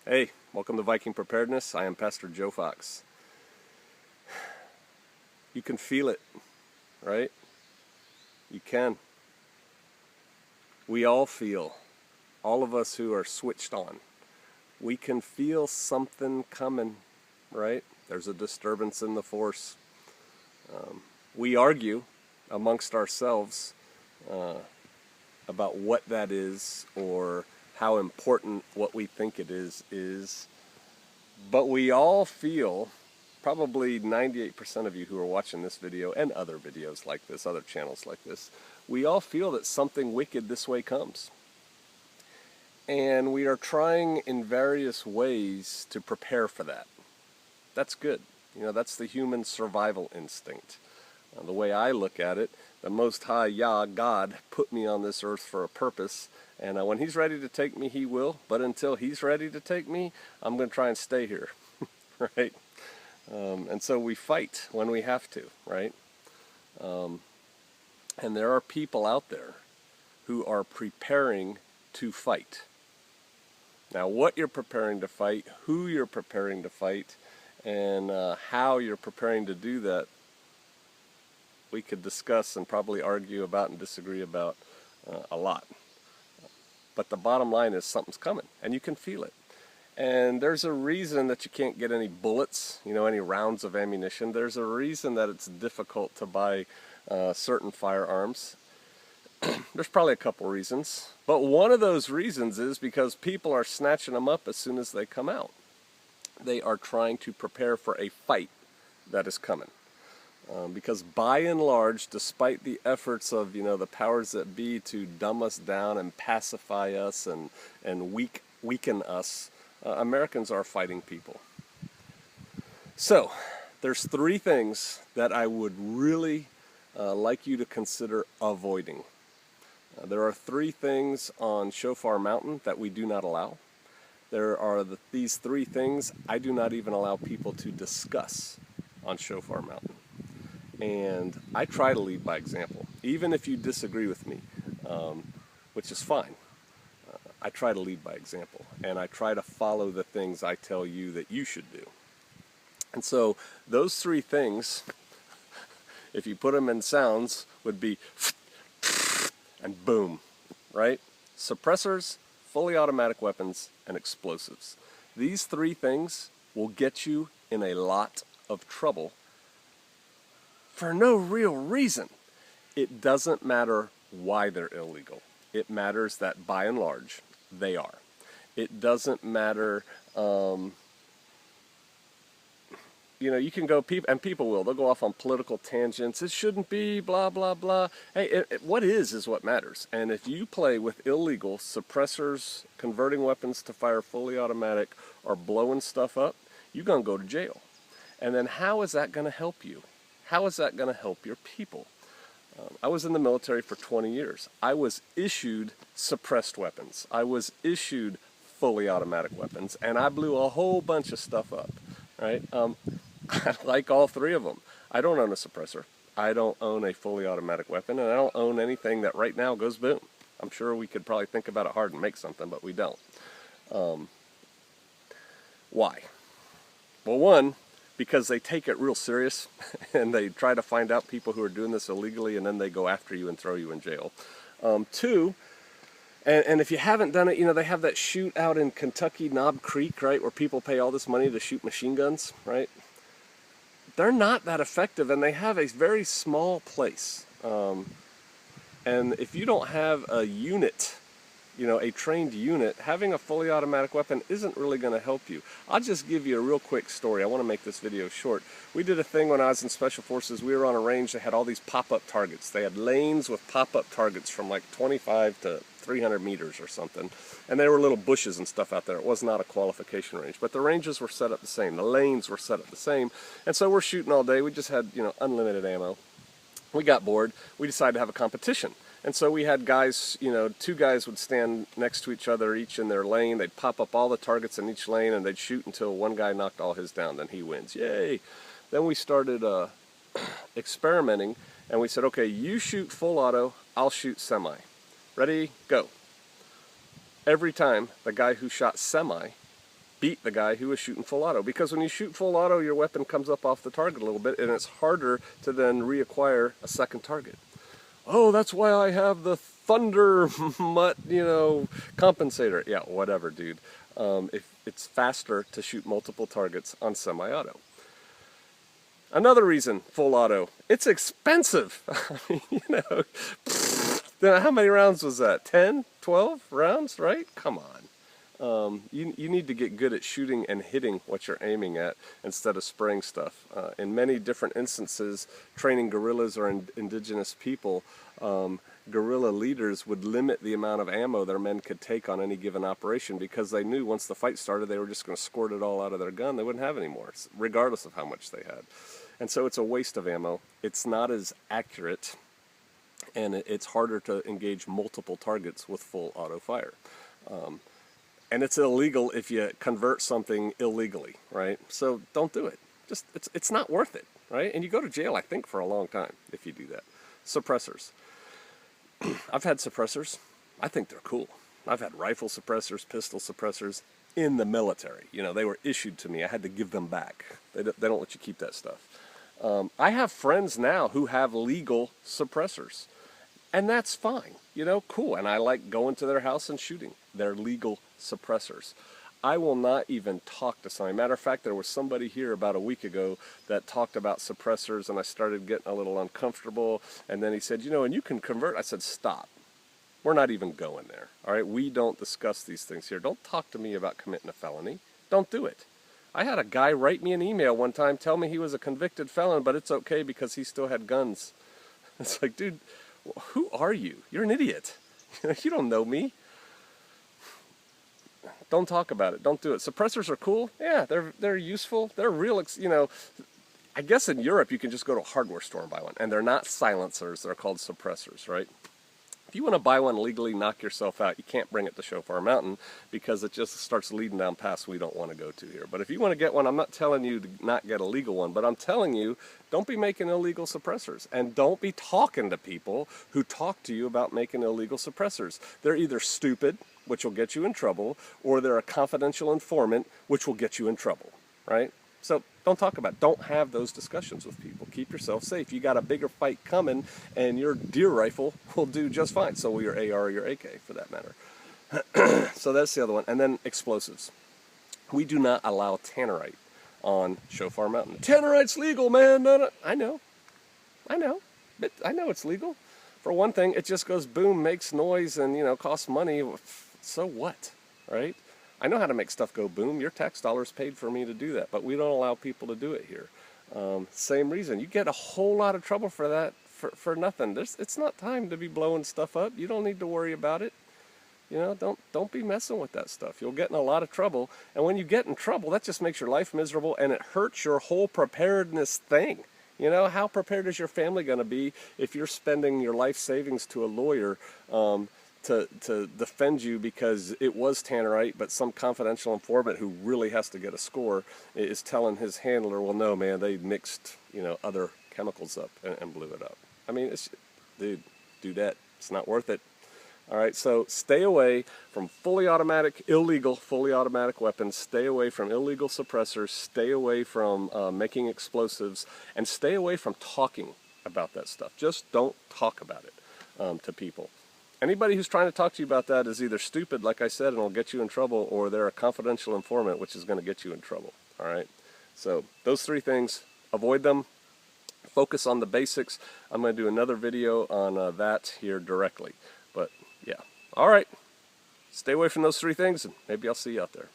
Hey, welcome to Viking Preparedness. I am Pastor Joe Fox. You can feel it, right? You can. We all feel, all of us who are switched on, we can feel something coming, right? There's a disturbance in the force. We argue amongst ourselves about what that is or how important what we think it is. But we all feel, probably 98% of you who are watching this video and other videos like this, other channels like this, we all feel that something wicked this way comes. And we are trying in various ways to prepare for that. That's good. You know, that's the human survival instinct. The way I look at it, the Most High Yah, God, put me on this earth for a purpose. And when He's ready to take me, He will. But until He's ready to take me, I'm going to try and stay here, right? And so we fight when we have to, right? And there are people out there who are preparing to fight. Now, what you're preparing to fight, who you're preparing to fight, and how you're preparing to do that, we could discuss and probably argue about and disagree about a lot. But the bottom line is something's coming, and you can feel it. And there's a reason that you can't get any bullets, any rounds of ammunition. There's a reason that it's difficult to buy certain firearms. There's probably a couple reasons. But one of those reasons is because people are snatching them up as soon as they come out. They are trying to prepare for a fight that is coming. Because by and large, despite the efforts of the powers that be to dumb us down and pacify us and weaken us, Americans are fighting people. So there's three things that I would really like you to consider avoiding. There are three things on Shofar Mountain that we do not allow. There are these three things I do not even allow people to discuss on Shofar Mountain. And I try to lead by example, even if you disagree with me, which is fine. I try to lead by example, and I try to follow the things I tell you that you should do. And so those three things, if you put them in sounds, would be and boom, right? Suppressors, fully automatic weapons, and explosives. These three things will get you in a lot of trouble for no real reason. It doesn't matter why they're illegal. It matters that by and large, they are. It doesn't matter, you can go, and people will, they'll go off on political tangents. It shouldn't be, blah, blah, blah. Hey, what is what matters. And if you play with illegal suppressors, converting weapons to fire fully automatic, or blowing stuff up, you're going to go to jail. And then how is that going to help you? How is that going to help your people? I was in the military for 20 years. I was issued suppressed weapons. I was issued fully automatic weapons, and I blew a whole bunch of stuff up, right? I like all three of them. I don't own a suppressor. I don't own a fully automatic weapon, and I don't own anything that right now goes boom. I'm sure we could probably think about it hard and make something, but we don't. Why? Well, one, because they take it real serious and they try to find out people who are doing this illegally, and then they go after you and throw you in jail. Two, and if you haven't done it, they have that shoot out in Kentucky, Knob Creek, right, where people pay all this money to shoot machine guns, right? They're not that effective, and they have a very small place. And if you don't have a unit, a trained unit, having a fully automatic weapon isn't really going to help you. I'll just give you a real quick story. I want to make this video short. We did a thing when I was in Special Forces. We were on a range that had all these pop-up targets. They had lanes with pop-up targets from like 25 to 300 meters or something. And there were little bushes and stuff out there. It was not a qualification range. But the ranges were set up the same. The lanes were set up the same. And so we're shooting all day. We just had, unlimited ammo. We got bored. We decided to have a competition. And so we had guys, two guys would stand next to each other, each in their lane. They'd pop up all the targets in each lane, and they'd shoot until one guy knocked all his down. Then he wins. Yay! Then we started experimenting, and we said, okay, you shoot full auto, I'll shoot semi. Ready? Go. Every time, the guy who shot semi beat the guy who was shooting full auto. Because when you shoot full auto, your weapon comes up off the target a little bit, and it's harder to then reacquire a second target. Oh, that's why I have the thunder mutt, compensator. Yeah, whatever, dude. It's faster to shoot multiple targets on semi-auto. Another reason, full auto, it's expensive. I mean, how many rounds was that? 10, 12 rounds, right? Come on. You need to get good at shooting and hitting what you're aiming at instead of spraying stuff. In many different instances, training guerrillas or indigenous people, guerrilla leaders would limit the amount of ammo their men could take on any given operation because they knew once the fight started they were just going to squirt it all out of their gun. They wouldn't have any more, regardless of how much they had. And so it's a waste of ammo. It's not as accurate, and it's harder to engage multiple targets with full auto fire. And it's illegal if you convert something illegally, right? So don't do it. Just it's not worth it, right? And you go to jail, I think, for a long time if you do that. Suppressors. I've had suppressors. I think they're cool. I've had rifle suppressors, pistol suppressors in the military. They were issued to me. I had to give them back. They don't let you keep that stuff. I have friends now who have legal suppressors. And that's fine, cool. And I like going to their house and shooting. They're legal suppressors. I will not even talk to somebody. Matter of fact, there was somebody here about a week ago that talked about suppressors, and I started getting a little uncomfortable. And then he said, and you can convert. I said, stop. We're not even going there. All right, we don't discuss these things here. Don't talk to me about committing a felony. Don't do it. I had a guy write me an email one time, tell me he was a convicted felon, but it's okay because he still had guns. It's like, dude, who are you? You're an idiot. You don't know me. Don't talk about it. Don't do it. Suppressors are cool. Yeah, they're useful. They're real, I guess in Europe you can just go to a hardware store and buy one. And they're not silencers. They're called suppressors, right? If you want to buy one legally, knock yourself out. You can't bring it to Shofar Mountain because it just starts leading down paths we don't want to go to here. But if you want to get one, I'm not telling you to not get a legal one, but I'm telling you, don't be making illegal suppressors. And don't be talking to people who talk to you about making illegal suppressors. They're either stupid, which will get you in trouble, or they're a confidential informant, which will get you in trouble, right? So don't talk about it. Don't have those discussions with people. Keep yourself safe. You got a bigger fight coming, and your deer rifle will do just fine. So will your AR or your AK, for that matter. So that's the other one. And then explosives. We do not allow tannerite on Shofar Mountain. Tannerite's legal, man. No. I know. But I know it's legal. For one thing, it just goes boom, makes noise, and costs money. So what, right? I know how to make stuff go boom. Your tax dollars paid for me to do that, but we don't allow people to do it here. Same reason. You get a whole lot of trouble for that, for nothing. It's not time to be blowing stuff up. You don't need to worry about it. Don't be messing with that stuff. You'll get in a lot of trouble, and when you get in trouble, that just makes your life miserable, and it hurts your whole preparedness thing. How prepared is your family going to be if you're spending your life savings to a lawyer to defend you because it was tannerite, but some confidential informant who really has to get a score is telling his handler, well, no, man, they mixed, other chemicals up and blew it up. I mean, dude, do that. It's not worth it. All right, so stay away from fully automatic weapons. Stay away from illegal suppressors. Stay away from making explosives, and stay away from talking about that stuff. Just don't talk about it to people. Anybody who's trying to talk to you about that is either stupid, like I said, and will get you in trouble, or they're a confidential informant, which is going to get you in trouble. All right? So those three things, avoid them. Focus on the basics. I'm going to do another video on that here directly. But, yeah. All right. Stay away from those three things, and maybe I'll see you out there.